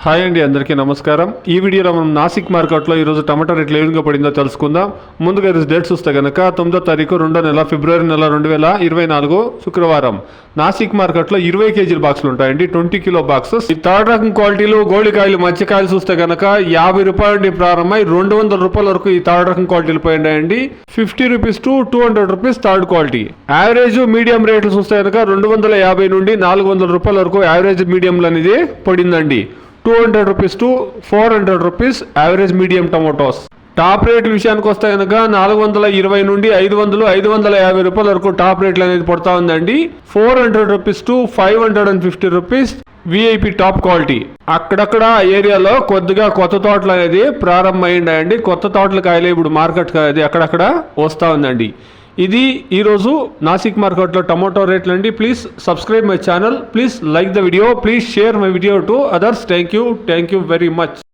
Hi అండి, అందరికీ నమస్కారం. ఈ వీడియోలో మనం నాసిక్ మార్కెట్లో ఈరోజు టమాటా రేట్లు ఏ విధంగా పడిందో తెలుసుకుందాం. ముందుగా ఈరోజు డేట్స్ చూస్తే కనుక 9వ తారీఖు 2వ నెల ఫిబ్రవరి నెల 2024 శుక్రవారం. నాసిక్ మార్కెట్లో 20 కేజీల బాక్సులు ఉంటాయండి, 20 కిలో బాక్సెస్. ఈ థర్డ్ రకం క్వాలిటీలు గోళికాయలు మత్స్యకాయలు చూస్తే కనుక 50 రూపాయల నుండి ప్రారంభమై 200 రూపాయల వరకు ఈ థర్డ్ రకం క్వాలిటీలు పోయింటాయండి. 50 rupees to 200 rupees third quality. Average medium రేట్లు చూస్తే కనుక 250 నుండి 400 రూపాయల వరకు యావరేజ్ మీడియంలు అనేది పడిందండి. 200 rupees to 400 rupees average medium tomatoes. Top రేట్ల విషయానికి వస్తే కనుక 420 నుండి 550 రూపాయల వరకు టాప్ రేట్లు అనేది పడుతూ ఉందండి. 400 rupees to 550 rupees VIP top quality. అక్కడక్కడ ఏరియాలో కొద్దిగా కొత్త తోటలు అనేది ప్రారంభమైందండి. కొత్త తోటల కాయలు ఇప్పుడు మార్కెట్ అది అక్కడక్కడ వస్తూ ఉందండి. ఇది ఈరోజు నాసిక్ మార్కెట్లో టమాటో రేట్లు అండి. Please subscribe my channel, please like the video, please share my video to others. Thank you very much.